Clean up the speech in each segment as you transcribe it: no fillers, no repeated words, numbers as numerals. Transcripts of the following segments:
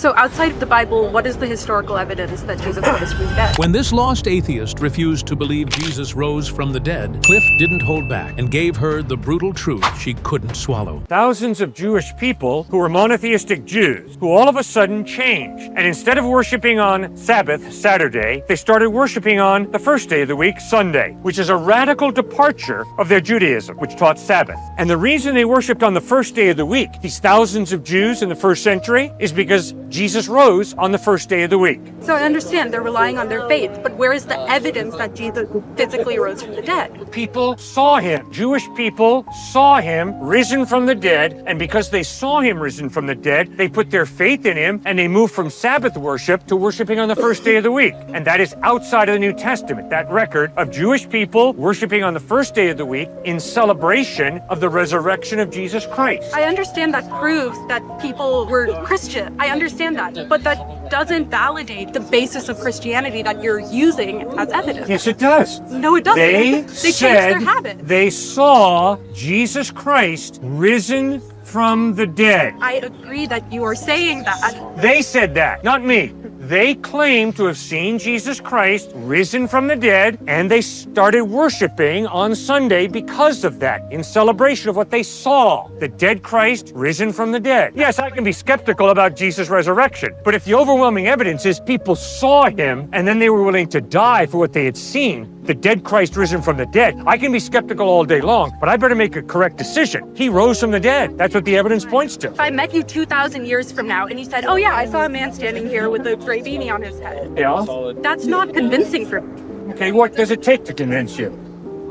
So outside of the Bible, what is the historical evidence that Jesus Christ was dead? When this lost atheist refused to believe Jesus rose from the dead, Cliffe didn't hold back and gave her the brutal truth she couldn't swallow. Thousands of Jewish people who were monotheistic Jews who all of a sudden changed. And instead of worshiping on Sabbath, Saturday, they started worshiping on the first day of the week, Sunday, which is a radical departure of their Judaism, which taught Sabbath. And the reason they worshiped on the first day of the week, these thousands of Jews in the first century, is because Jesus rose on the first day of the week. So I understand they're relying on their faith, but where is the evidence that Jesus physically rose from the dead? People saw him. Jewish people saw him risen from the dead, and because they saw him risen from the dead, they put their faith in him, and they moved from Sabbath worship to worshiping on the first day of the week. And that is outside of the New Testament, that record of Jewish people worshiping on the first day of the week in celebration of the resurrection of Jesus Christ. I understand that proves that people were Christian. I understand that, but that doesn't validate the basis of Christianity that you're using as evidence. Yes, it does. No, it doesn't. They changed their habits. They saw Jesus Christ risen from the dead. I agree that you are saying that. They said that, not me. They claim to have seen Jesus Christ risen from the dead, and they started worshiping on Sunday because of that, in celebration of what they saw, the dead Christ risen from the dead. Yes, I can be skeptical about Jesus' resurrection, but if the overwhelming evidence is people saw him and then they were willing to die for what they had seen, the dead Christ risen from the dead, I can be skeptical all day long, but I better make a correct decision. He rose from the dead. That's what the evidence points to. If I met you 2,000 years from now and you said, oh yeah, I saw a man standing here with a gray beanie on his head. Yeah? That's not convincing for me. Okay, what does it take to convince you?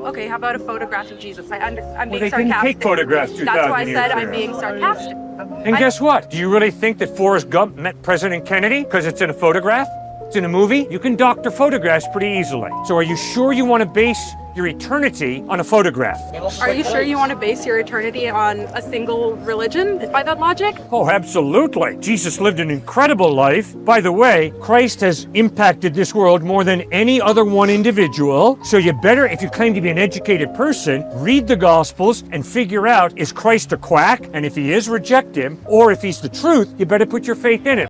Okay, how about a photograph of Jesus? I'm being they sarcastic. didn't take photographs 2,000 That's why I years said ago. I'm being sarcastic. And guess what? Do you really think that Forrest Gump met President Kennedy because it's in a photograph? It's in a movie? You can doctor photographs pretty easily. So are you sure you want to base your eternity on a photograph? Are you sure you want to base your eternity on a single religion by that logic? Oh, absolutely. Jesus lived an incredible life. By the way, Christ has impacted this world more than any other one individual. So you better, if you claim to be an educated person, read the Gospels and figure out, is Christ a quack? And if he is, reject him. Or if he's the truth, you better put your faith in him.